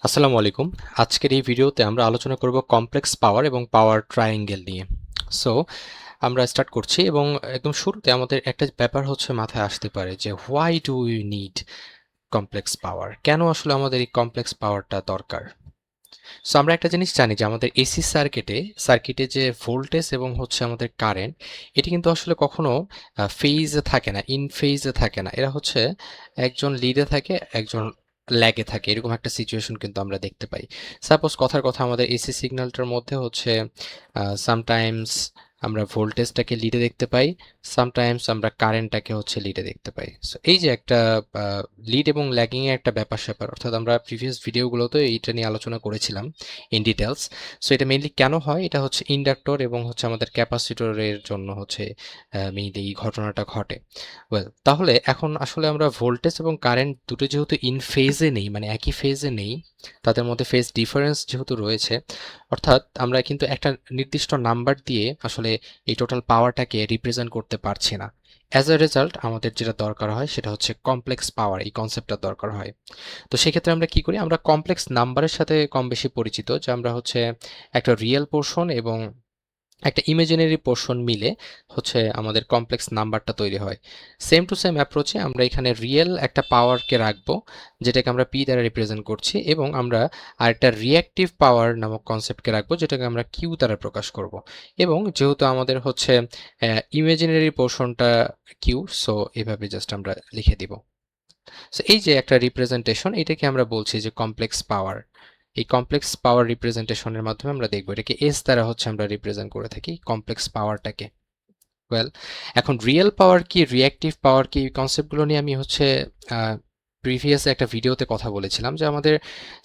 আসসালামু আলাইকুম। আজকের এই ভিডিওতে আমরা আলোচনা করব কমপ্লেক্স পাওয়ার এবং পাওয়ার ট্রায়াঙ্গেল নিয়ে। সো আমরা স্টার্ট করছি এবং একদম শুরুতে আমাদের একটা ব্যাপার হচ্ছে মাথায় আসতে পারে যে why do you need complex power? কেন আসলে আমাদের এই কমপ্লেক্স পাওয়ারটা দরকার? সো আমরা একটা জিনিস জানি যে আমাদের এসি সার্কিটে যে ভোল্টেজ এবং হচ্ছে আমাদের কারেন্ট, এটি কিন্তু আসলে কখনো ফেজে থাকে না, ইন ফেজে থাকে না। এরা হচ্ছে একজন লিডে থাকে, একজন ল্যাগে থাকে, এরকম একটা সিচুয়েশন কিন্তু আমরা দেখতে পাই। সাপোজ কথার কথা আমাদের এসি সিগন্যালটার মধ্যে হচ্ছে সামটাইমস আমরা ভোল্টেজটাকে লিডে দেখতে পাই, সামটাইমস আমরা কারেন্টটাকে হচ্ছে লিডে দেখতে পাই। সো এই যে একটা লিড এবং ল্যাগিং এর একটা ব্যাপার স্যাপার, অর্থাৎ আমরা প্রিভিয়াস ভিডিওগুলোতে এইটা নিয়ে আলোচনা করেছিলাম ইন ডিটেলস। সো এটা মেইনলি কেন হয়, এটা হচ্ছে ইন্ডাক্টর এবং হচ্ছে আমাদের ক্যাপাসিটরের জন্য হচ্ছে মেইনলি এই ঘটনাটা ঘটে। ওয়েল, তাহলে এখন আসলে আমরা ভোল্টেজ এবং কারেন্ট দুটো যেহেতু ইন ফেজে নেই, মানে একই ফেজে নেই, তাদের মধ্যে ফেজ ডিফারেন্স যেহেতু রয়েছে, অর্থাৎ আমরা কিন্তু একটা নির্দিষ্ট নাম্বার দিয়ে আসলে এই টোটাল পাওয়ারটাকে রিপ্রেজেন্ট করতে পারছি না। অ্যাজ এ রেজাল্ট আমাদের যেটা দরকার হয় সেটা হচ্ছে কমপ্লেক্স পাওয়ার, এই কনসেপ্টটা দরকার হয়। তো সেক্ষেত্রে আমরা কি করি, আমরা কমপ্লেক্স নাম্বারের সাথে কম বেশি পরিচিত, যে আমরা হচ্ছে একটা রিয়েল পোর্শন এবং একটা ইমাজিনারি পোর্শন মিলে হচ্ছে আমাদের কমপ্লেক্স নাম্বারটা তৈরি হয়। সেম টু সেম অ্যাপ্রোচে আমরা এখানে রিয়েল একটা পাওয়ারকে রাখবো, যেটাকে আমরা পি দ্বারা রিপ্রেজেন্ট করছি, এবং আমরা আরেকটা রিঅ্যাক্টিভ পাওয়ার নামক কনসেপ্টকে রাখবো, যেটাকে আমরা কিউ দ্বারা প্রকাশ করব। এবং যেহেতু আমাদের হচ্ছে ইমাজিনারি পোর্শনটা কিউ, সো এভাবে জাস্ট আমরা লিখে দিব। সো এই যে একটা রিপ্রেজেন্টেশন, এটাকে আমরা বলছি যে কমপ্লেক্স পাওয়ার। এই কমপ্লেক্স পাওয়ার রিপ্রেজেন্টেশনের মাধ্যমে আমরা দেখব এটাকে এস দ্বারা হচ্ছে আমরা রিপ্রেজেন্ট করে থাকি কমপ্লেক্স পাওয়ারটাকে। ওয়েল, এখন রিয়েল পাওয়ার কি, রিঅ্যাক্টিভ পাওয়ার কি, কনসেপ্টগুলো নিয়ে আমি হচ্ছে প্রিভিয়াস একটা ভিডিওতে কথা বলেছিলাম, যে আমাদের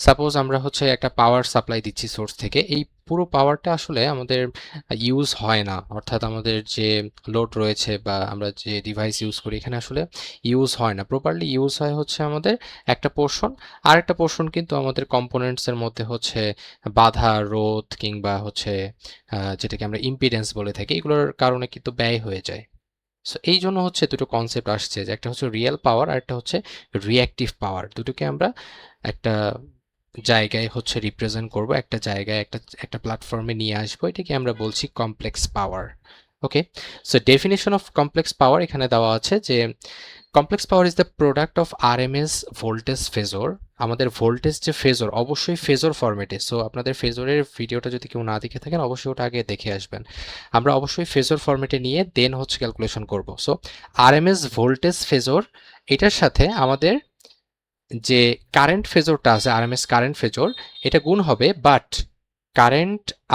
সাপোজ আমরা হচ্ছে একটা পাওয়ার সাপ্লাই দিচ্ছি সোর্স থেকে, এই পুরো পাওয়ারটা আসলে আমাদের ইউজ হয় না, অর্থাৎ আমাদের যে লোড রয়েছে বা আমরা যে ডিভাইস ইউজ করি এখানে আসলে ইউজ হয় না প্রপারলি। ইউজ হয় হচ্ছে আমাদের একটা পোর্শন, আর একটা পোর্শন কিন্তু আমাদের কম্পোনেন্টসের মধ্যে হচ্ছে বাধা, রোধ কিংবা হচ্ছে যেটাকে আমরা ইম্পিডেন্স বলে থাকি, এগুলোর কারণে কিন্তু ব্যয় হয়ে যায়। সো এই জন্য হচ্ছে দুটো কনসেপ্ট আসছে, যে একটা হচ্ছে রিয়েল পাওয়ার আর একটা হচ্ছে রিঅ্যাক্টিভ পাওয়ার। দুটোকে আমরা একটা জায়গায় হচ্ছে রিপ্রেজেন্ট করব, একটা জায়গায় একটা একটা প্ল্যাটফর্মে নিয়ে আসবো, এটাকে আমরা বলছি complex power. Okay, so definition of complex পাওয়ার এখানে দেওয়া আছে যে complex power is the product of RMS voltage phasor. আমাদের ভোল্টেজ যে ফেজর, অবশ্যই ফেজর ফরম্যাটে। সো আপনাদের ফেজরের ভিডিওটা যদি কেউ না দেখে থাকেন অবশ্যই ওটা আগে দেখে আসবেন। আমরা অবশ্যই ফেজর ফরম্যাটে নিয়ে দেন হচ্ছে ক্যালকুলেশন করব। সো আরএমএস ভোল্টেজ ফেজর, এটার সাথে আমাদের যে কারেন্ট ফেজরটা আছে, আরএমএস কারেন্ট ফেজর, এটা গুণ হবে, বাট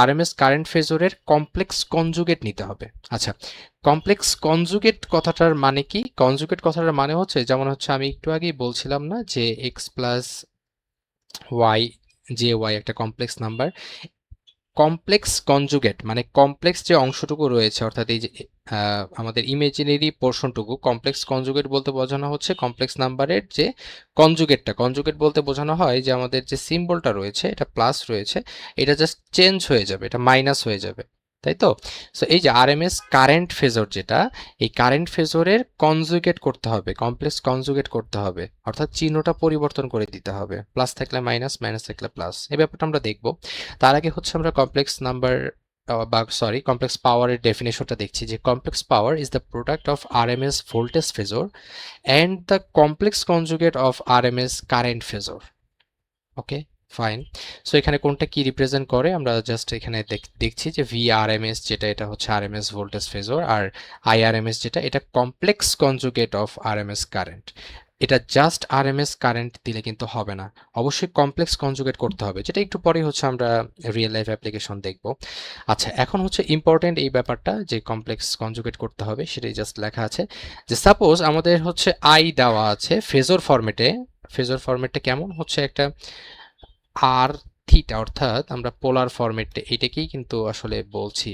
আরএমএস কারেন্ট ফেজরের কমপ্লেক্স কনজুগেট নিতে হবে। আচ্ছা, কমপ্লেক্স কনজুগেট কথাটার মানে কি? কনজুগেট কথাটার মানে হচ্ছে, যেমন হচ্ছে আমি একটু আগেই বলছিলাম না যে এক্স প্লাস ওয়াই, যে ওয়াই একটা কমপ্লেক্স নাম্বার, কমপ্লেক্স কনজুগেট মানে কমপ্লেক্স যে অংশটুকু রয়েছে, অর্থাৎ এই যে আমাদের ইমেজিনারি পোর্শনটুকু, কমপ্লেক্স কনজুগেট বলতে বোঝানো হচ্ছে কমপ্লেক্স নাম্বারের যে কনজুগেটটা। কনজুগেট বলতে বোঝানো হয় যে আমাদের যে সিম্বলটা রয়েছে, এটা প্লাস রয়েছে, এটা জাস্ট চেঞ্জ হয়ে যাবে, এটা মাইনাস হয়ে যাবে, তাই তো? সো এই যে আরএমএস কারেন্ট ফেজর যেটা, এই কারেন্ট ফেজরের কনজুগেট করতে হবে, কমপ্লেক্স কনজুগেট করতে হবে, অর্থাৎ চিহ্নটা পরিবর্তন করে দিতে হবে, প্লাস থাকলে মাইনাস, মাইনাস থাকলে প্লাস। এই ব্যাপারটা আমরা দেখবো। তার আগে হচ্ছে আমরা কমপ্লেক্স নাম্বার বা সরি কমপ্লেক্স পাওয়ারের ডেফিনেশনটা দেখছি, যে complex power is the product of RMS voltage phasor and the complex conjugate of RMS current phasor. Okay, fine. So এখানে কোনটা কি রিপ্রেজেন্ট করে আমরা জাস্ট এখানে দেখছি যে ভিআরএমএস যেটা, এটা হচ্ছে আরএমএস ভোল্টেজ ফেজর, আর আইআরএমএস যেটা, এটা complex conjugate of RMS current. এটা জাস্ট আরএমএস কারেন্ট দিলে কিন্তু হবে না, অবশ্যই কমপ্লেক্স কনজুগেট করতে হবে, যেটা একটু পরে হচ্ছে আমরা রিয়েল লাইফ অ্যাপ্লিকেশন দেখব। আচ্ছা, এখন হচ্ছে ইম্পর্টেন্ট এই ব্যাপারটা যে কমপ্লেক্স কনজুগেট করতে হবে, সেটাই জাস্ট লেখা আছে। যে সাপোজ আমাদের হচ্ছে আই দেওয়া আছে ফেজর ফরম্যাটে। ফেজর ফরম্যাটটা কেমন হচ্ছে, একটা আর থিটা, অর্থাৎ আমরা পোলার ফরম্যাটে এটাকেই কিন্তু আসলে বলছি।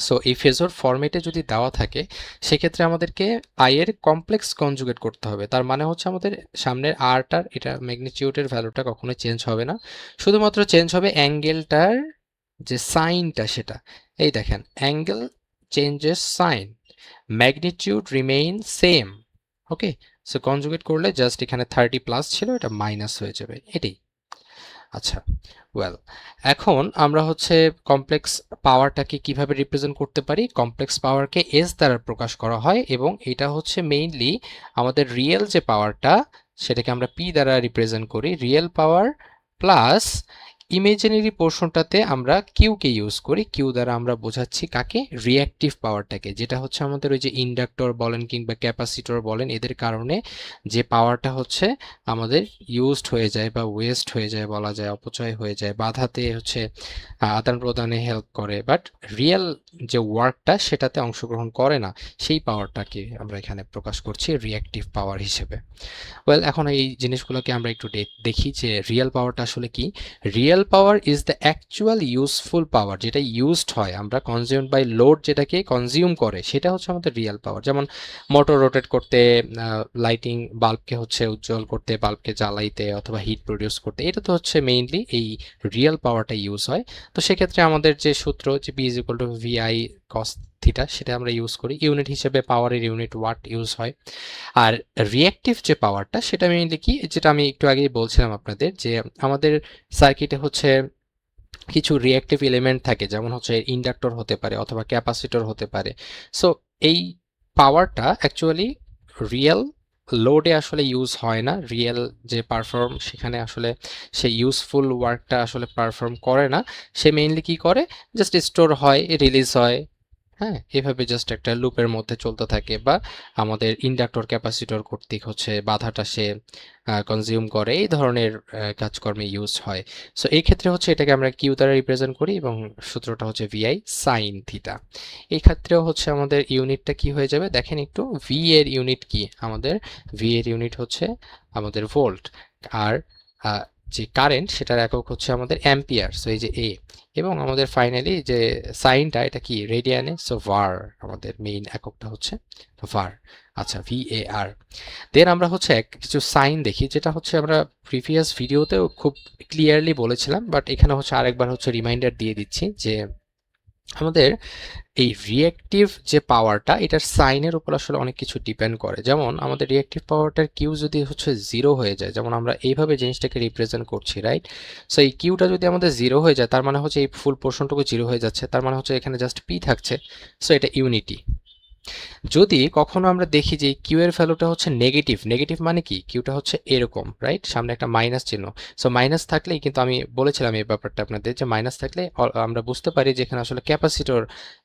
সো এই ফেজর ফরম্যাটে যদি দেওয়া থাকে, সেক্ষেত্রে আমাদেরকে আই এর কমপ্লেক্স কনজুগেট করতে হবে। তার মানে হচ্ছে আমাদের সামনের আরটার, এটা ম্যাগনিটিউডের ভ্যালুটা কখনোই চেঞ্জ হবে না, শুধুমাত্র চেঞ্জ হবে অ্যাঙ্গেলটার যে সাইনটা সেটা। এই দেখেন, angle changes sign, magnitude remain same. Okay, so conjugate করলে জাস্ট এখানে 30 প্লাস ছিল, এটা মাইনাস হয়ে যাবে, এটাই। আচ্ছা, ওয়েল, এখন আমরা হচ্ছে কমপ্লেক্স পাওয়ারটাকে কিভাবে রিপ্রেজেন্ট করতে পারি? কমপ্লেক্স পাওয়ারকে এস দ্বারা প্রকাশ করা হয় এবং এটা হচ্ছে মেইনলি আমাদের রিয়েল যে পাওয়ারটা সেটাকে আমরা পি দ্বারা রিপ্রেজেন্ট করি। রিয়েল পাওয়ার প্লাস ইমেজিনারি পোর্শনটাতে আমরা কিউকে ইউজ করি। কিউ দ্বারা আমরা বোঝাচ্ছি কাকে? রিঅ্যাক্টিভ পাওয়ারটাকে, যেটা হচ্ছে আমাদের ওই যে ইন্ডাক্টর বলেন কিংবা ক্যাপাসিটর বলেন, এদের কারণে যে পাওয়ারটা হচ্ছে আমাদের ইউজড হয়ে যায় বা ওয়েস্ট হয়ে যায় বলা যায়, অপচয় হয়ে যায়, বাধাতে হচ্ছে আদান প্রদানে হেল্প করে, বাট রিয়েল যে ওয়ার্কটা সেটাতে অংশগ্রহণ করে না, সেই পাওয়ারটাকে আমরা এখানে প্রকাশ করছি রিঅ্যাক্টিভ পাওয়ার হিসেবে। ওয়েল, এখন এই জিনিসগুলোকে আমরা একটু দেখি যে রিয়েল পাওয়ারটা আসলে কি। Real power is the actual useful power, যেটা ইউজড হয়, আমরা কনজিউমড বাই লোড যেটাকে কনজিউম করে সেটা হচ্ছে আমাদের রিয়েল পাওয়ার। যেমন মোটর রোটেট করতে, লাইটিং, বাল্বকে হচ্ছে উজ্জ্বল করতে, বাল্বকে জ্বালাইতে অথবা হিট প্রডিউস করতে, এটা তো হচ্ছে মেইনলি এই রিয়েল পাওয়ারটা ইউজ হয়। তো সেক্ষেত্রে আমাদের যে সূত্র যে P is equal to VI cos theta, সেটা আমরা ইউজ করি। ইউনিট হিসেবে পাওয়ারের ইউনিট ওয়াট ইউজ হয়। আর রিঅ্যাক্টিভ যে পাওয়ারটা সেটা মেইনলি কি, যেটা আমি একটু আগেই বলছিলাম আপনাদের, যে আমাদের সার্কিটে হচ্ছে কিছু রিঅ্যাক্টিভ এলিমেন্ট থাকে, যেমন হচ্ছে ইন্ডাক্টর হতে পারে অথবা ক্যাপাসিটর হতে পারে। সো এই পাওয়ারটা অ্যাকচুয়ালি রিয়েল লোডে আসলে ইউজ হয় না, রিয়েল যে পারফর্ম সেখানে আসলে সে ইউজফুল ওয়ার্কটা আসলে পারফর্ম করে না। সে মেইনলি কি করে, জাস্ট স্টোর হয়, রিলিজ হয়, হ্যাঁ, এভাবে জাস্ট একটা লুপের মধ্যে চলতে থাকে, বা আমাদের ইন্ডাক্টর ক্যাপাসিটর কর্তৃক হচ্ছে বাধাটা সে কনজিউম করে, এই ধরনের কাজকর্মে ইউজ হয়। সো এই ক্ষেত্রে হচ্ছে এটাকে আমরা কিউ দ্বারা রিপ্রেজেন্ট করি এবং সূত্রটা হচ্ছে ভিআই সাইন থিটা। এই ক্ষেত্রেও হচ্ছে আমাদের ইউনিটটা কি হয়ে যাবে দেখেন একটু, ভি এর ইউনিট কি, আমাদের ভি এর ইউনিট হচ্ছে আমাদের ভোল্ট, আর আহ, যে কারেন্ট সেটার একক হচ্ছে আমাদের অ্যাম্পিয়ার, সো এই যে এ, এবং আমাদের ফাইনালি যে সাইনটা এটা কি রেডিয়ানে, সো var, আমাদের মেইন এককটা হচ্ছে var। আচ্ছা, VAR। দেন আমরা হচ্ছে কিছু সাইন দেখি, যেটা হচ্ছে আমরা প্রিভিয়াস ভিডিওতেও খুব ক্লিয়ারলি বলেছিলাম, বাট এখানে হচ্ছে আরেকবার হচ্ছে রিমাইন্ডার দিয়ে দিচ্ছি যে আমাদের এই রিঅ্যাক্টিভ যে পাওয়ারটা, এটার সাইনের উপর আসলে অনেক কিছু ডিপেন্ড করে। যেমন আমাদের রিঅ্যাক্টিভ পাওয়ারটার কিউ যদি হচ্ছে জিরো হয়ে যায়, যেমন আমরা এইভাবে জিনিসটাকে রিপ্রেজেন্ট করছি, রাইট? সো এই কিউটা যদি আমাদের জিরো হয়ে যায়, তার মানে হচ্ছে এই ফুল পোর্শনটুকু জিরো হয়ে যাচ্ছে, তার মানে হচ্ছে এখানে জাস্ট পি থাকছে, সো এটা ইউনিটি। যদি কখনো আমরা দেখি যে কিউ এর ভ্যালুটা হচ্ছে নেগেটিভ, নেগেটিভ মানে কি, কিউটা হচ্ছে এরকম, রাইট, সামনে একটা মাইনাস চিহ্ন। সো মাইনাস থাকলেই কিন্তু, আমি বলেছিলাম এই ব্যাপারটা আপনাদের, যে মাইনাস থাকলে আমরা বুঝতে পারি যে এখানে আসলে ক্যাপাসিটর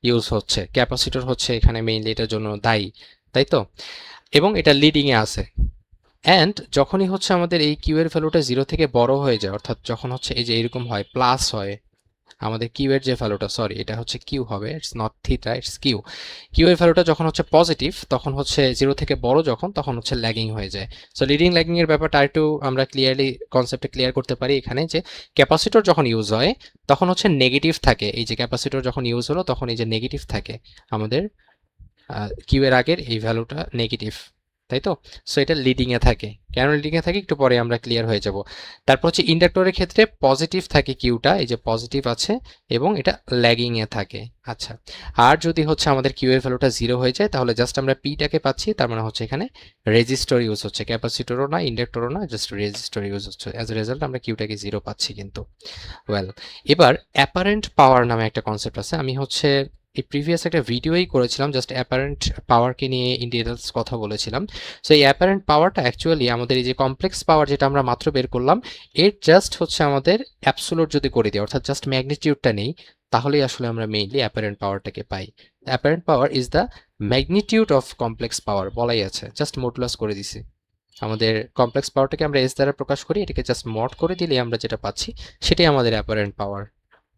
ইউজ হচ্ছে, ক্যাপাসিটর হচ্ছে এখানে মেইনলি এটার জন্য দায়ী, তাই তো? এবং এটা লিডিং এ আছে। অ্যান্ড যখনই হচ্ছে আমাদের এই কিউ এর ভ্যালুটা জিরো থেকে বড় হয়ে যায়, অর্থাৎ যখন হচ্ছে এই যে এরকম হয়, প্লাস হয়, আমাদের কিউ এর যে ভ্যালুটা, সরি এটা হচ্ছে কিউ হবে, it's not theta, it's Q. Q এর ভ্যালুটা যখন হচ্ছে পজিটিভ, তখন হচ্ছে জিরো থেকে বড় যখন, তখন হচ্ছে ল্যাগিং হয়ে যায়। সো লিডিং ল্যাগিং এর ব্যাপারটা আরেকটু আমরা ক্লিয়ারলি কনসেপ্টে ক্লিয়ার করতে পারি এখানে, যে ক্যাপাসিটর যখন ইউজ হয় তখন হচ্ছে নেগেটিভ থাকে, এই যে ক্যাপাসিটর যখন ইউজ হলো তখন এই যে নেগেটিভ থাকে আমাদের কিউ এর আগের এই ভ্যালুটা নেগেটিভ, তাই তো? সো এটা লিডিং এ থাকে। কেন লিডিং এ থাকে একটু পরে আমরা ক্লিয়ার হয়ে যাব। তারপর হচ্ছে ইন্ডাক্টরের ক্ষেত্রে পজিটিভ থাকে কিউটা, এই যে পজিটিভ আছে, এবং এটা ল্যাগিং এ থাকে। আচ্ছা, আর যদি হচ্ছে আমাদের কিউ এর ভ্যালুটা জিরো হয়ে যায়, তাহলে জাস্ট আমরা পিটাকে পাচ্ছি, তার মানে হচ্ছে এখানে রেজিস্টর ইউজ হচ্ছে, ক্যাপাসিটরও না ইন্ডাক্টরও না, জাস্ট রেজিস্টর ইউজ হচ্ছে। অ্যাজ এ রেজাল্ট আমরা কিউটাকে জিরো পাচ্ছি কিন্তু। ওয়েল, এবার অ্যাপারেন্ট পাওয়ার নামে একটা কনসেপ্ট আছে। আমি হচ্ছে এই প্রিভিয়াস একটা ভিডিওই করেছিলাম, জাস্ট অ্যাপারেন্ট পাওয়ারকে নিয়ে ইন ডিটেলস কথা বলেছিলাম। সো এই অ্যাপারেন্ট পাওয়ারটা অ্যাকচুয়ালি আমাদের এই যে কমপ্লেক্স পাওয়ার যেটা আমরা মাত্র বের করলাম, এর জাস্ট হচ্ছে আমাদের অ্যাবসোলুট যদি করে দিই, অর্থাৎ জাস্ট ম্যাগনিটিউডটা নেই, তাহলেই আসলে আমরা মেইনলি অ্যাপারেন্ট পাওয়ারটাকে পাই। Apparent power is the magnitude of complex power, বলাই আছে, জাস্ট মডুলাস করে দিছি। আমাদের কমপ্লেক্স পাওয়ারটাকে আমরা এস দ্বারা প্রকাশ করি, এটাকে জাস্ট মড করে দিলে আমরা যেটা পাচ্ছি সেটাই আমাদের অ্যাপারেন্ট পাওয়ার।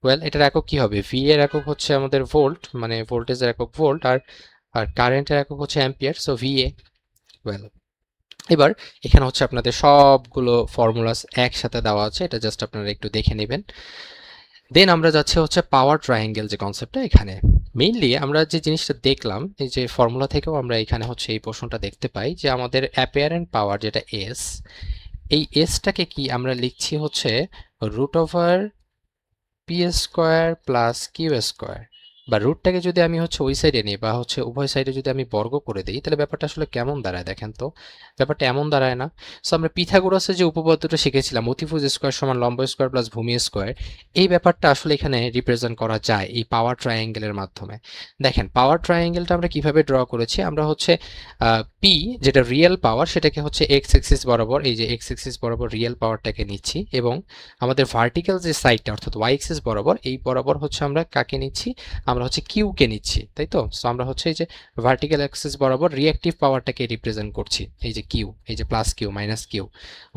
ওয়েল, এটার একক কি হবে? ভি এর একক হচ্ছে আমাদের ভোল্ট, মানে ভোল্টেজের একক ভোল্ট, আর আর কারেন্টের একক হচ্ছে অ্যাম্পিয়ার, সো ভিএ। ওয়েল, এবার এখানে হচ্ছে আপনাদের সবগুলো ফর্মুলাস একসাথে দেওয়া আছে, এটা জাস্ট আপনারা একটু দেখে নেবেন। দেন আমরা যাচ্ছি হচ্ছে পাওয়ার ট্রায়াঙ্গেল যে কনসেপ্টটা, এখানে মেইনলি আমরা যে জিনিসটা দেখলাম, এই যে ফর্মুলা থেকেও আমরা এখানে হচ্ছে এই প্রশ্নটা দেখতে পাই, যে আমাদের অ্যাপিয়ারেন্ট পাওয়ার যেটা এস, এই এসটাকে কি আমরা লিখছি হচ্ছে root over P square plus Q square. বা রুটটাকে যদি আমি হচ্ছে ওই সাইডে নিই বা হচ্ছে উভয় সাইডে যদি আমি বর্গ করে দিই, তাহলে ব্যাপারটা আসলে কেমন দাঁড়ায় দেখেন তো। ব্যাপারটা এমন দাঁড়ায় না? সো আমরা পিথাগোরাসের যে উপপাদ্যটা শিখেছিলাম, অতিভুজ স্কোয়ার সমান লম্ব স্কোয়ার প্লাস ভূমি স্কোয়ার, এই ব্যাপারটা আসলে এখানে রিপ্রেজেন্ট করা যায় এই পাওয়ার ট্রায়াঙ্গেলের মাধ্যমে। দেখেন পাওয়ার ট্রায়াঙ্গেলটা আমরা কিভাবে ড্র করেছি, আমরা হচ্ছে পি যেটা রিয়েল পাওয়ার সেটাকে হচ্ছে এক্স এক্সিস বরাবর, এই যে এক্স এক্সিস বরাবর রিয়েল পাওয়ারটাকে নিচ্ছি, এবং আমাদের ভার্টিক্যাল যে সাইডটা অর্থাৎ ওয়াই এক্সিস বরাবর, এই বরাবর হচ্ছে আমরা কাকে নিচ্ছি, আমরা হচ্ছে কিউ কে নিচ্ছি, তাই তো। সো আমরা হচ্ছে এই যে ভার্টিক্যাল অ্যাক্সিস বরাবর রিঅ্যাক্টিভ পাওয়ারটাকে রিপ্রেজেন্ট করছি, এই যে কিউ, এই যে plus Q minus Q.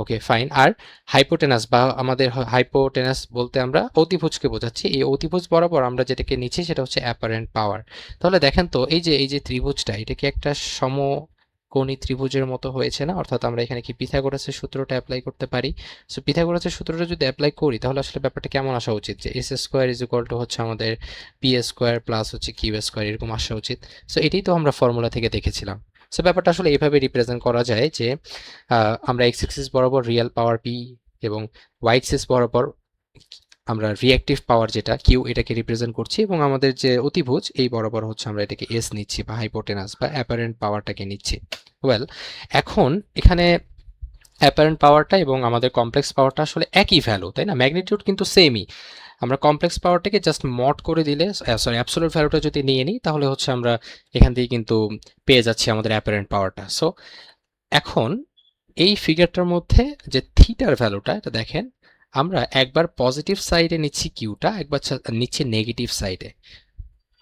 Okay fine. আর হাইপোটেনাস বা আমাদের হাইপোটেনাস বলতে আমরা অতিভুজকে বোঝাচ্ছি, এই অতিভুজ বরাবর আমরা যেটাকে নিচ্ছি সেটা হচ্ছে অ্যাপারেন্ট পাওয়ার। তাহলে দেখেন তো এই যে ত্রিভুজটা, এটা কি একটা সমকোণী ত্রিভুজের মতো হয়েছে না? অর্থাৎ আমরা এখানে কি পিথাগোরাসের সূত্রটা অ্যাপ্লাই করতে পারি? সো পিথাগোরাসের সূত্রটা যদি অ্যাপ্লাই করি তাহলে আসলে ব্যাপারটা কেমন আসা উচিত, যে S square is equal two হচ্ছে আমাদের পি স্কোয়ার প্লাস হচ্ছে কিউ স্কোয়ার, এরকম আসা উচিত। সো এটাই তো আমরা ফর্মুলা থেকে দেখেছিলাম। সো ব্যাপারটা আসলে এইভাবে রিপ্রেজেন্ট করা যায় যে আমরা এক্স এক্সিস বরাবর রিয়েল পাওয়ার পি এবং ওয়াই এক্সিস বরাবর আমরা রিঅ্যাক্টিভ পাওয়ার যেটা কিউ এটাকে রিপ্রেজেন্ট করছি, এবং আমাদের যে অতিভুজ এই বরাবর হচ্ছে আমরা এটাকে এস নিচ্ছি বা হাইপোটেনাস বা অ্যাপারেন্ট পাওয়ারটাকে নিচ্ছি। ওয়েল, এখন এখানে অ্যাপারেন্ট পাওয়ারটা এবং আমাদের কমপ্লেক্স পাওয়ারটা আসলে একই ভ্যালু, তাই না? ম্যাগনিটিউড কিন্তু সেমই। আমরা কমপ্লেক্স পাওয়ারটাকে জাস্ট মড করে দিলে, সরি অ্যাবসলিউট ভ্যালুটা যদি নিয়ে নিই তাহলে হচ্ছে আমরা এখান থেকে কিন্তু পেয়ে যাচ্ছি আমাদের অ্যাপারেন্ট পাওয়ারটা। সো এখন এই ফিগারটার মধ্যে যে থিটার ভ্যালুটা, এটা দেখেন আমরা একবার পজিটিভ সাইডে নিচ্ছি কিউটা, একবার নিচ্ছি নেগেটিভ সাইডে।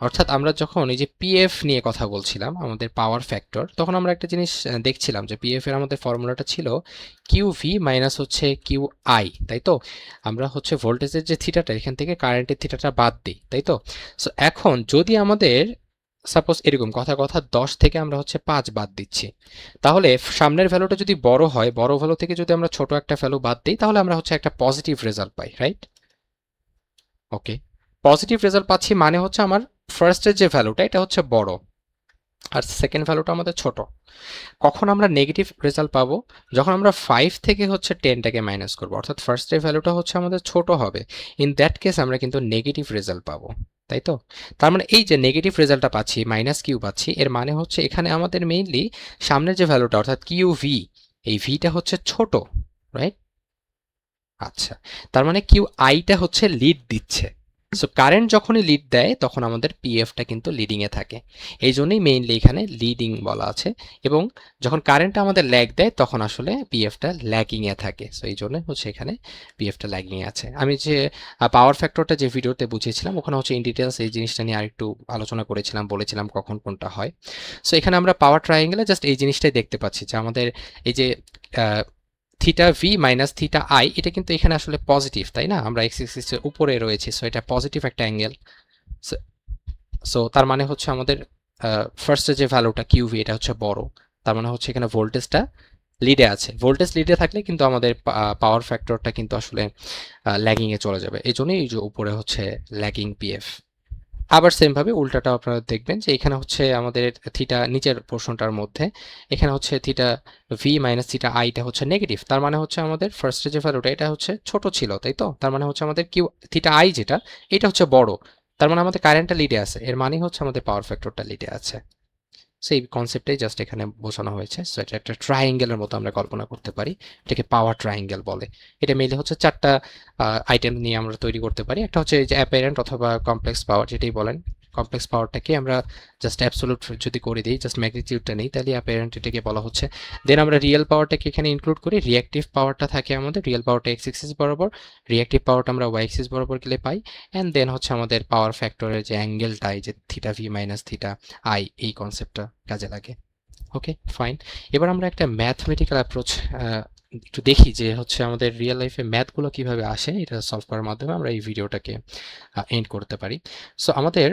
অর্থাৎ আমরা যখন এই যে পিএফ নিয়ে কথা বলছিলাম আমাদের পাওয়ার ফ্যাক্টর, তখন আমরা একটা জিনিস দেখছিলাম যে পিএফ এর আমাদের ফর্মুলাটা ছিল কিউ ভি মাইনাস হচ্ছে কিউ আই, তাই তো। আমরা হচ্ছে ভোল্টেজের যে থিটাটা এখান থেকে কারেন্টের থিটাটা বাদ দিই, তাই তো। সো এখন যদি আমাদের সাপোজ এরকম কথা কথা 10 থেকে আমরা হচ্ছে 5 বাদ দিচ্ছি, তাহলে সামনের ভ্যালুটা যদি বড় হয়, বড় ভ্যালু থেকে যদি আমরা ছোট একটা ভ্যালু বাদ দিই তাহলে আমরা হচ্ছে একটা পজিটিভ রেজাল্ট পাই, রাইট? ওকে, পজিটিভ রেজাল্ট পাচ্ছি মানে হচ্ছে আমার ফার্স্টের যে ভ্যালুটা এটা হচ্ছে বড় আর সেকেন্ড ভ্যালুটা আমাদের ছোট। কখন আমরা নেগেটিভ রেজাল্ট পাবো? যখন আমরা 5 থেকে হচ্ছে 10টাকে মাইনাস করবো, অর্থাৎ ফার্স্টের ভ্যালুটা হচ্ছে আমাদের ছোট হবে। ইন দ্যাট কেস আমরা কিন্তু নেগেটিভ রেজাল্ট পাবো, তাই তো। তার মানে এই যে নেগেটিভ রেজাল্টটা পাচ্ছি, মাইনাস কিউ পাচ্ছি, এর মানে হচ্ছে এখানে আমাদের মেইনলি সামনের যে ভ্যালুটা অর্থাৎ কিউ ভি, এই ভিটা হচ্ছে ছোট, রাইট? আচ্ছা, তার মানে কিউ আইটা হচ্ছে লিড দিচ্ছে। সো কারেন্ট যখনই লিড দেয় তখন আমাদের পিএফটা কিন্তু লিডিং এ থাকে, এই জন্যই মেইনলি এখানে লিডিং বলা আছে। এবং যখন কারেন্টটা আমাদের ল্যাগ দেয় তখন আসলে পিএফটা ল্যাগিং এ থাকে। সো এই জন্য হচ্ছে এখানে পিএফটা ল্যাগিং এ আছে। আমি যে পাওয়ার ফ্যাক্টরটা যে ভিডিওতে বুঝিয়েছিলাম ওখানে হচ্ছে ইন ডিটেলস এই জিনিসটা নিয়ে আরেকটু আলোচনা করেছিলাম, বলেছিলাম কখন কোনটা হয়। সো এখানে আমরা পাওয়ার ট্রায়াঙ্গেলে জাস্ট এই জিনিসটাই দেখতে পাচ্ছি যে আমাদের এই যে theta V minus theta I, এটা কিন্তু এখানে আসলে পজিটিভ, তাই না? আমরা এক্স এক্সিসের উপরে রয়েছি, সো এটা পজিটিভ একটা অ্যাঙ্গেল। সো তার মানে হচ্ছে আমাদের ফার্স্টে যে ভ্যালুটা কিউ ভি এটা হচ্ছে বড়, তার মানে হচ্ছে এখানে ভোল্টেজটা লিডে আছে। ভোল্টেজ লিডে থাকলে কিন্তু আমাদের পাওয়ার ফ্যাক্টরটা কিন্তু আসলে ল্যাগিং এ চলে যাবে, এই জন্যই এই যে উপরে হচ্ছে ল্যাগিং পিএফ। আবার সেম ভাবে উল্টাটাও আপনারা দেখবেন যে এখানে হচ্ছে আমাদের থিটা নিচের পোর্শনটার মধ্যে, এখানে হচ্ছে থিটা ভি মাইনাস থিটা আইটা হচ্ছে নেগেটিভ, তার মানে হচ্ছে আমাদের ফার্স্টে যে ভ্যালুটা এটা হচ্ছে ছোট ছিল, তাই তো। তার মানে হচ্ছে আমাদের কিউ থিটা আই যেটা এটা হচ্ছে বড়, তার মানে আমাদের কারেন্টটা লিডে আছে, এর মানে হচ্ছে আমাদের পাওয়ার ফ্যাক্টরটা লিডে আছে। সেই কনসেপ্টটাই জাস্ট এখানে বোঝানো হয়েছে। সো এটা একটা ট্রায়াঙ্গেলের মতো আমরা কল্পনা করতে পারি, এটাকে পাওয়ার ট্রায়াঙ্গেল বলে। এটা মেইনলি হচ্ছে চারটা আইটেম নিয়ে আমরা তৈরি করতে পারি। একটা হচ্ছে এই যে অ্যাপারেন্ট অথবা কমপ্লেক্স পাওয়ার, যেটাই বলেন। কমপ্লেক্স পাওয়ারটাকে আমরা জাস্ট অ্যাবসোলুট যদি করে দিই, জাস্ট ম্যাগনিটিউডটা নেই, তাহলে অ্যাপারেন্ট এটাকে বলা হচ্ছে। দেন আমরা রিয়েল পাওয়ারটাকে এখানে ইনক্লুড করি, রিঅ্যাক্টিভ পাওয়ারটা থাকে আমাদের, রিয়েল পাওয়ারটা এক্স এক্সিস বরাবর, রিঅ্যাক্টিভ পাওয়ারটা আমরা ওয়াই এক্সিস বরাবর গেলে পাই। অ্যান্ড দেন হচ্ছে আমাদের পাওয়ার ফ্যাক্টরের যে অ্যাঙ্গেলটা, এই যে theta V minus theta I, এই কনসেপ্টটা কাজে লাগে। Okay fine. এবার আমরা একটা ম্যাথমেটিক্যাল অ্যাপ্রোচ একটু দেখি যে হচ্ছে আমাদের রিয়েল লাইফে ম্যাথগুলো কিভাবে আসে, এটা সলভ করার মাধ্যমে আমরা এই ভিডিওটাকে এন্ড করতে পারি। সো আমাদের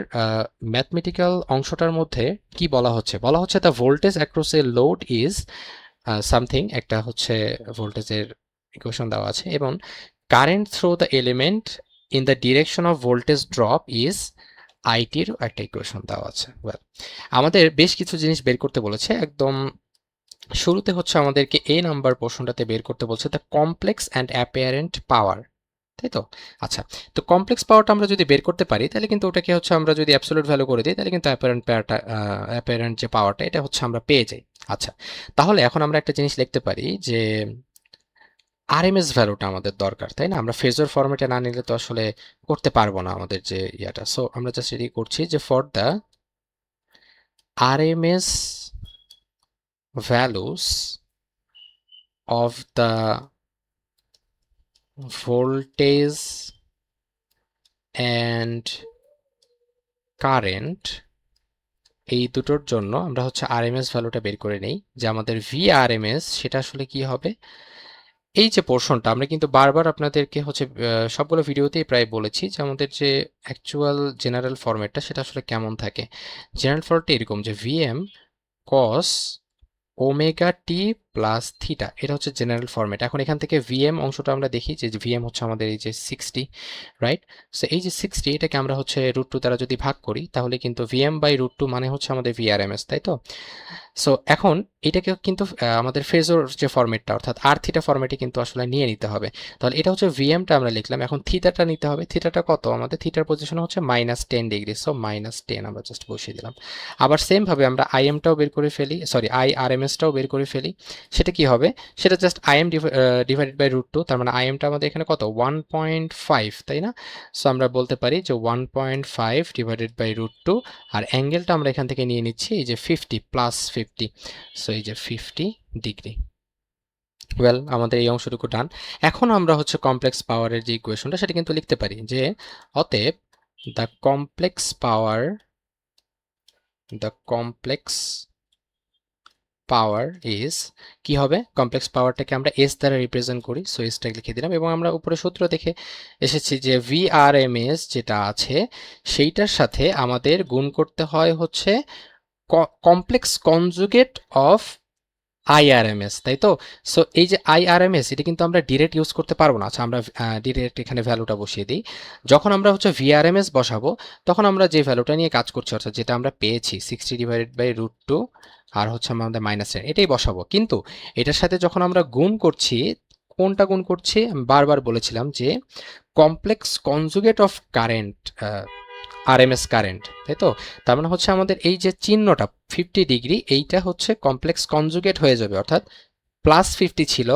ম্যাথমেটিক্যাল অংশটার মধ্যে কি বলা হচ্ছে, বলা হচ্ছে the voltage across a load is something, একটা হচ্ছে ভোল্টেজের ইকুয়েশন দেওয়া আছে, এবং current through the element in the direction of voltage drop is আইটির একটা ইকুয়েশন দেওয়া আছে। ওয়েল, আমাদের বেশ কিছু জিনিস বের করতে বলেছে। একদম শুরুতে হচ্ছে আমাদেরকে এ নাম্বার পোর্শনটাতে বের করতে বলছে দ্য কমপ্লেক্স অ্যান্ড অ্যাপিয়ারেন্ট পাওয়ার। তাই তো? আচ্ছা, তো কমপ্লেক্স পাওয়ারটা আমরা যদি বের করতে পারি তাহলে কিন্তু ওটাকে হচ্ছে আমরা যদি অ্যাবসলিউট ভ্যালু করে দিই তাহলে কিন্তু অ্যাপারেন্ট যে পাওয়ারটা এটা হচ্ছে আমরা পেয়ে যাই। আচ্ছা, তাহলে এখন আমরা একটা জিনিস লিখতে পারি যে আরএমএস ভ্যালুটা আমাদের দরকার, তাই না? আমরা ফেজর ফরম্যাটে না নিলে তো আসলে করতে পারবো না আমাদের যে ইয়াটা। সো আমরা জাস্ট এটি করছি যে for the RMS values of the voltage and current, এই দুটোর জন্য আমরা হচ্ছে আরএমএস ভ্যালুটা বের করে নেই যে আমাদের ভিআরএমএস সেটা আসলে কি হবে। এই যে পোর্শনটা আমরা কিন্তু বারবার আপনাদেরকে হচ্ছে সবগুলো ভিডিওতেই প্রায় বলেছি যে আমাদের যে অ্যাকচুয়াল জেনারেল ফরম্যাটটা সেটা আসলে কেমন থাকে। জেনারেল ফরম্যাটটা এরকম যে ভিএম কস ওমেগা টি প্লাস থিটা, এটা হচ্ছে জেনারেল ফরম্যাট। এখন এখান থেকে ভিএম অংশটা আমরা দেখি যে ভিএম হচ্ছে আমাদের এই যে 60, রাইট? সো এই যে 60 এটাকে আমরা হচ্ছে √2 দ্বারা যদি ভাগ করি তাহলে কিন্তু ভিএম বাই √2 মানে হচ্ছে আমাদের ভিআরএমএস, তাই তো? সো এখন এটাকে কিন্তু আমাদের ফেজর যে ফরম্যাটটা অর্থাৎ আর থিটা ফরম্যাটে কিন্তু আসলে নিয়ে নিতে হবে। তাহলে এটা হচ্ছে ভিএমটা আমরা লিখলাম, এখন থিটাটা নিতে হবে। থিটাটা কত? আমাদের থিটার পজিশন হচ্ছে -10 ডিগ্রি, সো -10 আমরা জাস্ট বসিয়ে দিলাম। আবার সেম ভাবে আমরা আইএমটাও বের করে ফেলি, সরি আইআরএমএসটাও বের করে ফেলি। সেটা কি হবে? সেটা জাস্ট আইএম ডিভাইডেড বাই √2, তার মানে আইএমটা আমাদের এখানে কত? 1.5, তাই না? সো আমরা বলতে পারি যে 1.5 ডিভাইডেড বাই √2, আর অ্যাঙ্গেলটা আমরা এখান থেকে নিয়ে নিচ্ছি এই যে 50 প্লাস 50, সো এই যে 50 ডিগ্রি। ওয়েল, আমাদের এই অংশটুকু ডান। এখন আমরা হচ্ছে কমপ্লেক্স পাওয়ারের যে ইকুয়েশনটা সেটা কিন্তু লিখতে পারি যে অতএব দ্য কমপ্লেক্স পাওয়ার ইজ, কি হবে? কমপ্লেক্স পাওয়ারটাকে আমরা এস দ্বারা রিপ্রেজেন্ট করি, সো এসটা লিখে দিলাম এবং আমরা উপরে সূত্র দেখে এসেছি যে ভিআরএমএস যেটা আছে সেইটার সাথে আমাদের গুণ করতে হয় হচ্ছে কমপ্লেক্স কনজুগেট অফ আইআরএমএস, তাই তো? সো এই যে আইআরএমএস এটা কিন্তু আমরা ডিরেক্ট ইউজ করতে পারবো না। আচ্ছা, আমরা ডিরেক্ট এখানে ভ্যালুটা বসিয়ে দিই। যখন আমরা হচ্ছে ভিআরএমএস বসাবো তখন আমরা যে ভ্যালুটা নিয়ে কাজ করছি অর্থাৎ যেটা আমরা পেয়েছি 60 ডিভাইডেড বাই √2 আর হচ্ছে আমাদের -10 এটাই বসাবো। কিন্তু এটার সাথে যখন আমরা গুণ করছি, কোনটা গুণ করছি? আমি বারবার বলেছিলাম যে complex conjugate of current, RMS current, তাই তো? তার মানে হচ্ছে আমাদের এই যে চিহ্নটা 50 ডিগ্রি এইটা হচ্ছে কমপ্লেক্স কনজুগেট হয়ে যাবে, অর্থাৎ +50 ছিল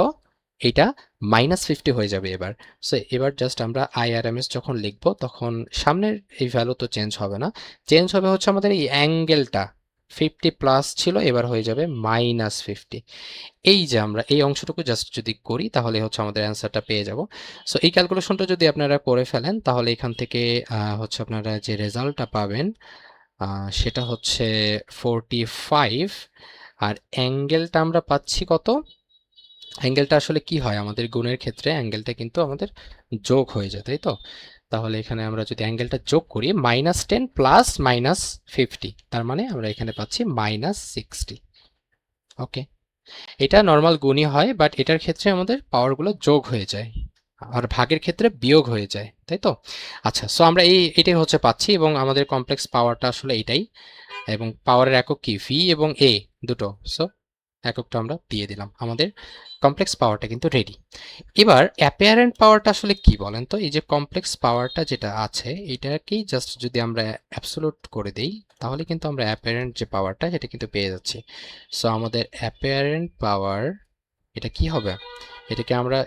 এইটা -50 হয়ে যাবে এবার। সো এবার জাস্ট আমরা আইআরএমএস যখন লিখব তখন সামনের এই ভ্যালু তো চেঞ্জ হবে না, চেঞ্জ হবে হচ্ছে আমাদের এই অ্যাঙ্গেলটা। 50 প্লাস ছিল এবার হয়ে যাবে -50। এই যে আমরা এই অংশটুকু জাস্ট যদি করি তাহলে হচ্ছে আমাদের অ্যান্সারটা পেয়ে যাব। সো এই ক্যালকুলেশনটা যদি আপনারা করে ফেলেন তাহলে এখান থেকে হচ্ছে আপনারা যে রেজাল্টটা পাবেন সেটা হচ্ছে 45, আর অ্যাঙ্গেলটা আমরা পাচ্ছি কত? অ্যাঙ্গেলটা আসলে কি হয় আমাদের গুণের ক্ষেত্রে? অ্যাঙ্গেলটা কিন্তু আমাদের যোগ হয়ে যায়, তাই তো? তাহলে এখানে আমরা যদি অ্যাঙ্গেলটা যোগ করি -10 প্লাস -50, তার মানে আমরা এখানে পাচ্ছি -60। ওকে, এটা নর্মাল গুণই হয় বাট এটার ক্ষেত্রে আমাদের পাওয়ারগুলো যোগ হয়ে যায় আর ভাগের ক্ষেত্রে বিয়োগ হয়ে যায়, তাই তো? আচ্ছা, সো আমরা এটাই হচ্ছে পাচ্ছি এবং আমাদের কমপ্লেক্স পাওয়ারটা আসলে এটাই, এবং পাওয়ারের একক কি? ভি এবং এ দুটো, সো এককটা আমরা দিয়ে দিলাম। আমাদের কমপ্লেক্স পাওয়ারটা কিন্তু রেডি। এবার অ্যাপিয়ারেন্ট পাওয়ারটা আসলে কি বলেন তো? এই যে কমপ্লেক্স পাওয়ারটা যেটা আছে এটাকেই জাস্ট যদি আমরা অ্যাবসোলুট করে দেই তাহলে কিন্তু আমরা অ্যাপিয়ারেন্ট যে পাওয়ারটা সেটা কিন্তু পেয়ে যাচ্ছি। সো আমাদের অ্যাপিয়ারেন্ট পাওয়ার এটা কি হবে?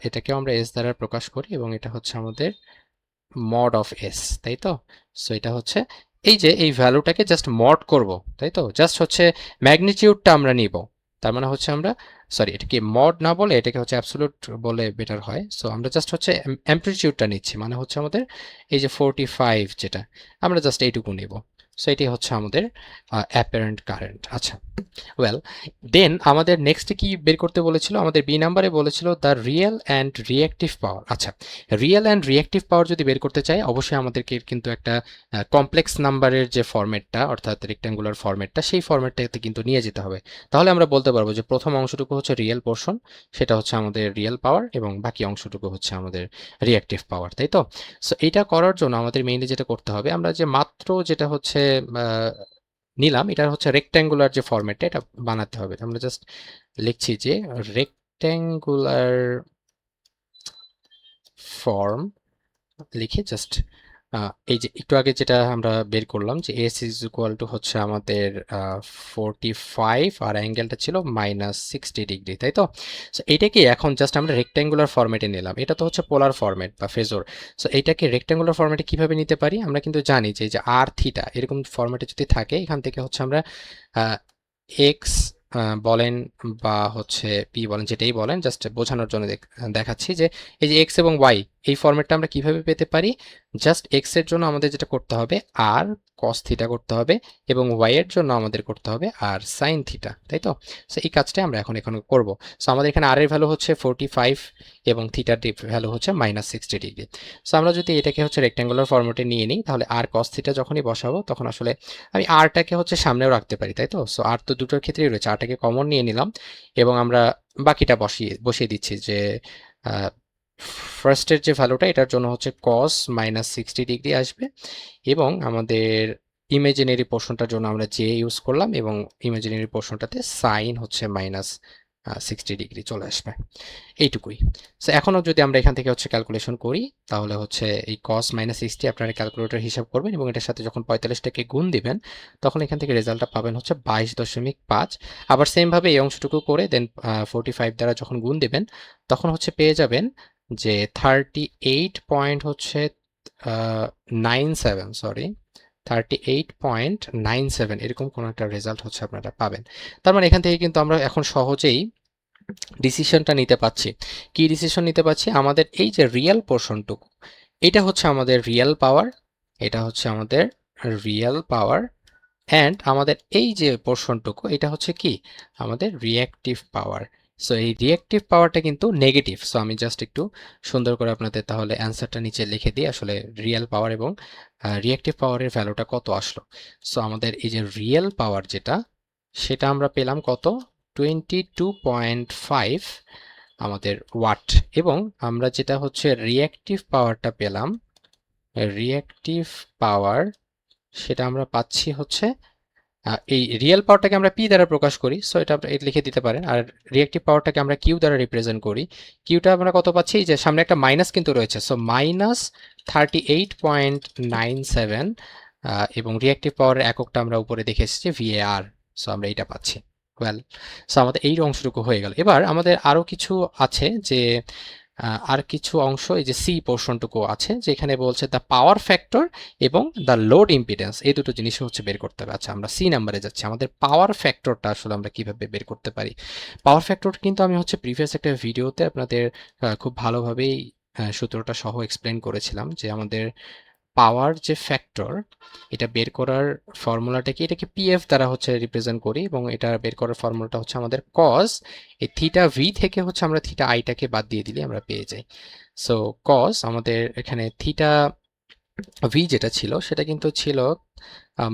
এটাকেও আমরা এস দ্বারা প্রকাশ করি এবং এটা হচ্ছে আমাদের মড অফ এস, তাই তো? সো এটা হচ্ছে এই যে এই ভ্যালুটাকে জাস্ট মড করব, তাই তো? জাস্ট হচ্ছে ম্যাগনিটিউডটা আমরা নিব। তার মানে হচ্ছে আমরা, সরি, এটাকে মড না বলে এটাকে হচ্ছে অ্যাবসোলুট বলে বেটার হয়। সো আমরা জাস্ট হচ্ছে অ্যাম্প্লিটিউডটা নিচ্ছি, মানে হচ্ছে আমাদের এই যে 45 যেটা আমরা জাস্ট এইটুকু নিব। সো এটি হচ্ছে আমাদের অ্যাপারেন্ট কারেন্ট। আচ্ছা, ওয়েল, দেন আমাদের নেক্সট কি বের করতে বলেছিল? আমাদের বি নাম্বারে বলেছিল দ্য রিয়েল অ্যান্ড রিঅ্যাক্টিভ পাওয়ার। আচ্ছা, রিয়েল অ্যান্ড রিঅ্যাক্টিভ পাওয়ার যদি বের করতে চাই অবশ্যই আমাদেরকে কিন্তু একটা কমপ্লেক্স নাম্বারের যে ফরম্যাটটা অর্থাৎ রেক্ট্যাঙ্গুলার ফরম্যাটটা সেই ফরম্যাটটাতে কিন্তু নিয়ে যেতে হবে। তাহলে আমরা বলতে পারবো যে প্রথম অংশটুকু হচ্ছে রিয়েল পোর্শন, সেটা হচ্ছে আমাদের রিয়েল পাওয়ার, এবং বাকি অংশটুকু হচ্ছে আমাদের রিঅ্যাক্টিভ পাওয়ার, তাই তো? সো এটা করার জন্য আমাদের মেইনলি যেটা করতে হবে, আমরা যে মাত্র যেটা হচ্ছে নিলাম এটা হচ্ছে রেক্ট্যাঙ্গুলার যে ফরম্যাটটা এটা বানাতে হবে। আমরা জাস্ট লিখছি যে রেক্ট্যাঙ্গুলার ফর্ম লিখে জাস্ট এই যে একটু আগে যেটা আমরা বের করলাম যে এস ইজ ইকুয়াল টু হচ্ছে আমাদের 45 আর অ্যাঙ্গেলটা ছিল -60°, তাই তো? সো এইটাকে এখন জাস্ট আমরা রেক্ট্যাঙ্গুলার ফরম্যাটে নিলাম। এটা তো হচ্ছে পোলার ফরম্যাট বা ফেজর। সো এইটাকে রেক্ট্যাঙ্গুলার ফরম্যাটে কিভাবে নিতে পারি? আমরা কিন্তু জানি যে এই যে আর থিটা এরকম ফরম্যাটে যদি থাকে, এখান থেকে হচ্ছে আমরা এক্স বলেন বা হচ্ছে পি বলেন, যেটাই বলেন, জাস্ট বোঝানোর জন্য দেখাচ্ছি যে এই যে এক্স এবং ওয়াই এই ফরম্যাটটা আমরা কিভাবে পেতে পারি। জাস্ট এক্স এর জন্য আমাদের যেটা করতে হবে আর কস থিটা করতে হবে, এবং ওয়াই এর জন্য আমাদের করতে হবে আর সাইন থিটা, তাই তো? সো এই কাজটা আমরা এখন করব। সো আমাদের এখানে আর এর ভ্যালু হচ্ছে 45 এবং থিটার ভ্যালু হচ্ছে -60°। সো আমরা যদি এটাকে হচ্ছে রেক্ট্যাঙ্গুলার ফরম্যাটে নিয়ে নিই, তাহলে আর কস থিটা যখনই বসাবো তখন আসলে আমি আরটাকে হচ্ছে সামনেও রাখতে পারি, তাই তো? সো আর তো দুটোর ক্ষেত্রেই রয়েছে, আরটাকে কমন নিয়ে নিলাম এবং আমরা বাকিটা বসিয়ে দিচ্ছি যে ফার্স্টের যে ভ্যালুটা এটার জন্য হচ্ছে কস -60° আসবে, এবং আমাদের ইমাজিনারি পোর্শনটার জন্য আমরা জে ইউজ করলাম, এবং ইমাজিনারি পোর্শনটাতে সাইন হচ্ছে -60° চলে আসবে। এইটুকুই। সো এখনও যদি আমরা এখান থেকে হচ্ছে ক্যালকুলেশন করি, তাহলে হচ্ছে এই cos -60 আপনারা ক্যালকুলেটর হিসাব করবেন এবং এটার সাথে যখন 45টাকে গুণ দিবেন, তখন এখান থেকে রেজাল্টটা পাবেন হচ্ছে 22.5। আবার সেমভাবে এই অংশটুকু করে দেন 45 দ্বারা যখন গুণ দিবেন, তখন হচ্ছে পেয়ে যাবেন যে 38 পয়েন্ট হচ্ছে 97, সরি 38.97 এরকম কোনো একটা রেজাল্ট হচ্ছে আপনারা পাবেন। তার মানে এখান থেকে কিন্তু আমরা এখন সহজেই ডিসিশনটা নিতে পাচ্ছি। কি ডিসিশন নিতে পাচ্ছি? আমাদের এই যে রিয়েল পোর্শনটুকু, এটা হচ্ছে আমাদের রিয়েল পাওয়ার, এটা হচ্ছে আমাদের রিয়েল পাওয়ার, অ্যান্ড আমাদের এই যে পোর্শনটুকু এটা হচ্ছে কি আমাদের রিঅ্যাক্টিভ পাওয়ার। সো এই রিঅ্যাক্টিভ পাওয়ারটা কিন্তু নেগেটিভ। সো আমি জাস্ট একটু সুন্দর করে আপনাদের তাহলে অ্যান্সারটা নিচে লিখে দিই আসলে রিয়েল পাওয়ার এবং রিঅ্যাক্টিভ পাওয়ারের ভ্যালুটা কত আসলো। সো আমাদের এই যে রিয়েল পাওয়ার যেটা, সেটা আমরা পেলাম কত? 22.5 আমাদের ওয়াট, এবং আমরা যেটা হচ্ছে রিঅ্যাক্টিভ পাওয়ারটা পেলাম, রিঅ্যাক্টিভ পাওয়ার সেটা আমরা পাচ্ছি হচ্ছে এই রিয়েল পাওয়ারটাকে আমরা পি দ্বারা প্রকাশ করি, সো এটা লিখে দিতে পারেন। আর রিঅ্যাক্টিভ পাওয়ারটাকে আমরা কিউ দ্বারা রিপ্রেজেন্ট করি। কিউটা আমরা কত পাচ্ছি? যে সামনে একটা মাইনাস কিন্তু রয়েছে, সো -38.97, এবং রিঅ্যাক্টিভ পাওয়ারের এককটা আমরা উপরে দেখে এসেছি VAR। সো আমরা এইটা পাচ্ছি। ওয়েল, সো আমাদের এই অংশটুকু হয়ে গেল। এবার আমাদের আরও কিছু আছে, যে আর কিছু অংশ এই যে সি পোর্শনটুকু আছে, যেখানে বলছে দ্য পাওয়ার ফ্যাক্টর এবং দ্য লোড ইম্পিডেন্স, এই দুটো জিনিস হচ্ছে বের করতে হবে। আচ্ছা, আমরা সি নাম্বারে যাচ্ছি। আমাদের পাওয়ার ফ্যাক্টরটা আসলে আমরা কিভাবে বের করতে পারি? পাওয়ার ফ্যাক্টর কিন্তু আমি হচ্ছে প্রিভিয়াস একটা ভিডিওতে আপনাদের খুব ভালোভাবেই সূত্রটা সহ এক্সপ্লেন করেছিলাম, যে আমাদের পাওয়ার যে ফ্যাক্টর, এটা বের করার ফর্মুলাটা কি? এটাকে পিএফ দ্বারা হচ্ছে রিপ্রেজেন্ট করি, এবং এটা বের করার ফর্মুলাটা হচ্ছে আমাদের কজ এই থিটা ভি থেকে হচ্ছে আমরা থিটা আইটাকে বাদ দিয়ে দিলে আমরা পেয়ে যাই। সো কজ আমাদের এখানে থিটা ভি যেটা ছিল সেটা কিন্তু ছিল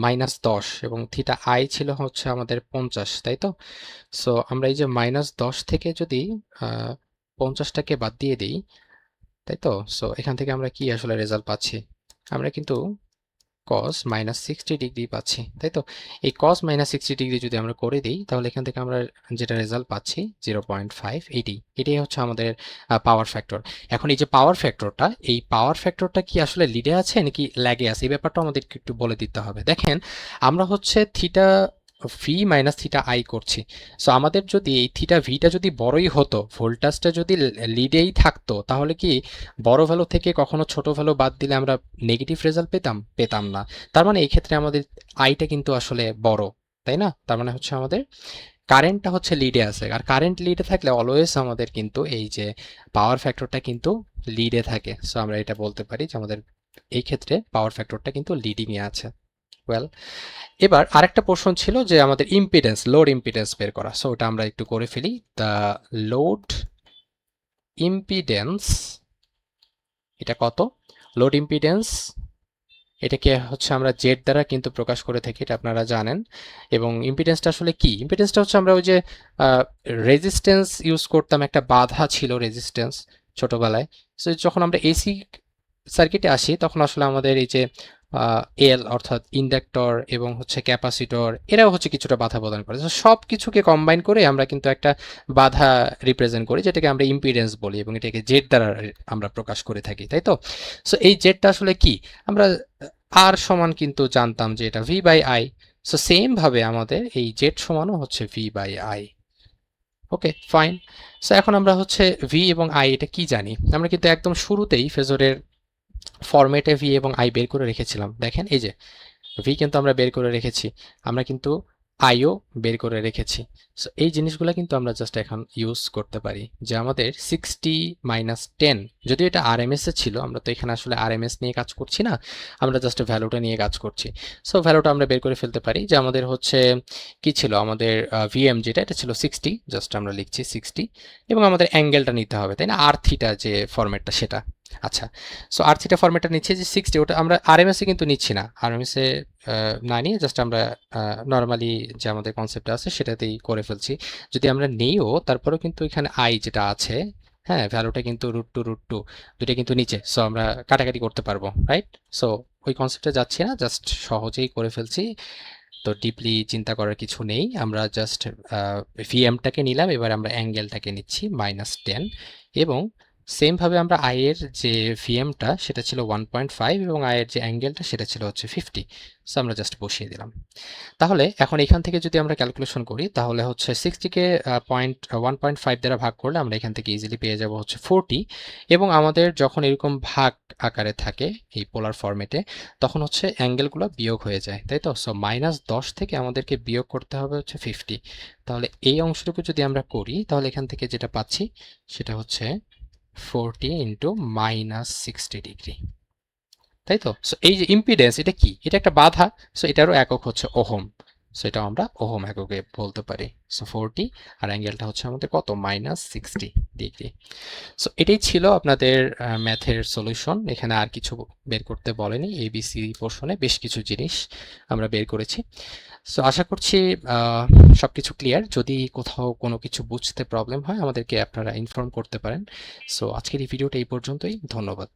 -10, এবং থিটা আই ছিল হচ্ছে আমাদের 50, তাই তো? সো আমরা এই যে -10 থেকে যদি 50টাকে বাদ দিয়ে দিই, তাই তো? সো এখান থেকে আমরা কি আসলে রেজাল্ট পাচ্ছি? আমরা কিন্তু cos -60° পাচ্ছি, তাই তো? এই cos -60° যদি আমরা করে দিই, তাহলে এখান থেকে আমরা যেটা রেজাল্ট পাচ্ছি 0.5, এটাই হচ্ছে আমাদের পাওয়ার ফ্যাক্টর। এখন এই যে পাওয়ার ফ্যাক্টরটা, এই পাওয়ার ফ্যাক্টরটা কি আসলে লিডে আছে নাকি ল্যাগে আছে, এই ব্যাপারটা আমাদেরকে একটু বলে দিতে হবে। দেখেন, আমরা হচ্ছে theta V minus theta I করছি। সো আমাদের যদি এই থিটা ভিটা যদি বড়ই হতো, ভোল্টাজটা যদি লিডেই থাকতো, তাহলে কি বড় ভ্যালু থেকে কখনো ছোট ভ্যালু বাদ দিলে আমরা নেগেটিভ রেজাল্ট পেতাম না। তার মানে এই ক্ষেত্রে আমাদের আইটা কিন্তু আসলে বড়, তাই না? তার মানে হচ্ছে আমাদের কারেন্টটা হচ্ছে লিডে আছে, আর কারেন্ট লিডে থাকলে অলওয়েজ আমাদের কিন্তু এই যে পাওয়ার ফ্যাক্টরটা কিন্তু লিডে থাকে। সো আমরা এটা বলতে পারি যে আমাদের এই ক্ষেত্রে পাওয়ার ফ্যাক্টরটা কিন্তু লিডিং এ আছে। ওয়েল, এবার আরেকটা প্রশ্ন ছিল যে আমাদের ইম্পিডেন্স, লোড ইম্পিডেন্স বের করা। সো ওটা আমরা একটু করে ফেলি। দ্য লোড ইম্পিডেন্স, এটা কত? লোড ইম্পিডেন্স এটাকে হচ্ছে আমরা জেড দ্বারা কিন্তু প্রকাশ করে থাকি, এটা আপনারা জানেন। এবং ইম্পিডেন্সটা আসলে কি? ইম্পিডেন্সটা হচ্ছে আমরা ওই যে রেজিস্ট্যান্স ইউজ করতাম, একটা বাধা ছিল রেজিস্ট্যান্স ছোটবেলায়। সো যখন আমরা এসি সার্কিটে আসি, তখন আসলে আমাদের এই যে এল অর্থাৎ ইন্ডাক্টর এবং হচ্ছে ক্যাপাসিটর, এরাও হচ্ছে কিছুটা বাধা প্রদান করে। তো সব কিছুকে কম্বাইন করে আমরা কিন্তু একটা বাধা রিপ্রেজেন্ট করি, যেটাকে আমরা ইম্পিডেন্স বলি এবং এটাকে জেড দ্বারা আমরা প্রকাশ করে থাকি, তাই তো? সো এই জেডটা আসলে কি? আমরা আর সমান কিন্তু জানতাম যে এটা V by I. So same ভাবে আমাদের এই জেড সমানও হচ্ছে V by I. Okay, fine. So এখন আমরা হচ্ছে ভি এবং আই এটা কি জানি? আমরা কিন্তু একদম শুরুতেই ফেজরের ফরম্যাটে ভি এবং আই বের করে রেখেছিলাম। দেখেন এই যে ভি কিন্তু আমরা বের করে রেখেছি, আমরা কিন্তু আইও বের করে রেখেছি। সো এই জিনিসগুলো কিন্তু আমরা জাস্ট এখন ইউজ করতে পারি যে আমাদের 60 - 10, যদিও এটা আরএমএস এ ছিল, আমরা তো এখানে আসলে আরএমএস নিয়ে কাজ করছি না, আমরা জাস্ট ভ্যালুটা নিয়ে কাজ করছি। সো ভ্যালুটা আমরা বের করে ফেলতে পারি যে আমাদের হচ্ছে কি ছিল, আমাদের ভিএম যেটা এটা ছিল 60, জাস্ট আমরা লিখছি 60, এবং আমাদের অ্যাঙ্গেলটা নিতে হবে, তাই না? আর থিটা যে ফরম্যাটটা সেটা। আচ্ছা, সো আর থিটা ফরম্যাটটা নিচ্ছে যে 60, ওটা আমরা আরএমএস এ কিন্তু নিচ্ছি না, আরএমএস এ না নিয়ে জাস্ট আমরা নর্মালি যে আমাদের কনসেপ্টটা আছে সেটাতেই করে ফেলছি। যদি আমরা নেইও তারপরেও কিন্তু এখানে আই যেটা আছে, হ্যাঁ, ভ্যালুটা কিন্তু √2 দুইটা কিন্তু নিচে, সো আমরা কাটাকাটি করতে পারবো, রাইট? সো ওই কনসেপ্টে যাচ্ছি না, জাস্ট সহজেই করে ফেলছি। তো ডিপলি চিন্তা করার কিছু নেই, আমরা জাস্ট ভিএমটাকে নিলাম, এবার আমরা অ্যাঙ্গেলটাকে নিচ্ছি -10, এবং সেম ভাবে আমরা আই এর যে ভিএমটা সেটা ছিল 1.5 এবং আই এর যে অ্যাঙ্গেলটা সেটা ছিল হচ্ছে 50। সো আমরা জাস্ট বসিয়ে দিলাম। তাহলে এখন এখান থেকে যদি আমরা ক্যালকুলেশন করি তাহলে হচ্ছে 60কে 1.5 দ্বারা ভাগ করলে আমরা এখান থেকে ইজিলি পেয়ে যাব হচ্ছে 40, এবং আমাদের যখন এরকম ভাগ আকারে থাকে এই পোলার ফরম্যাটে তখন হচ্ছে অ্যাঙ্গেলগুলো বিয়োগ হয়ে যায়, তাই তো? সো -10 থেকে আমাদেরকে বিয়োগ করতে হবে হচ্ছে 50। তাহলে এই অংশটুকু যদি আমরা করি তাহলে এখান থেকে যেটা পাচ্ছি সেটা হচ্ছে 40 ইন্টু -60 ডিগ্রি, তাই তো? সো এই যে ইম্পিডেন্স এটা কি? এটা একটা বাধা। সো এটারও একক হচ্ছে ওহম। সো এটা আমরা ওহম এককে বলতে পারি। সো 40, আর অ্যাঙ্গেলটা হচ্ছে আমাদের কত? -60 ডিগ্রি। সো এটাই ছিল আপনাদের ম্যাথের সলিউশন। এখানে আর কিছু বের করতে বলেনি, এবিসি পোর্শনে বেশ কিছু জিনিস আমরা বের করেছি। সো আশা করছি সবকিছু ক্লিয়ার। যদি কোথাও কোনো কিছু বুঝতে প্রবলেম হয় আমাদেরকে আপনারা ইনফর্ম করতে পারেন। সো আজকের এই ভিডিওটা এই পর্যন্তই। ধন্যবাদ।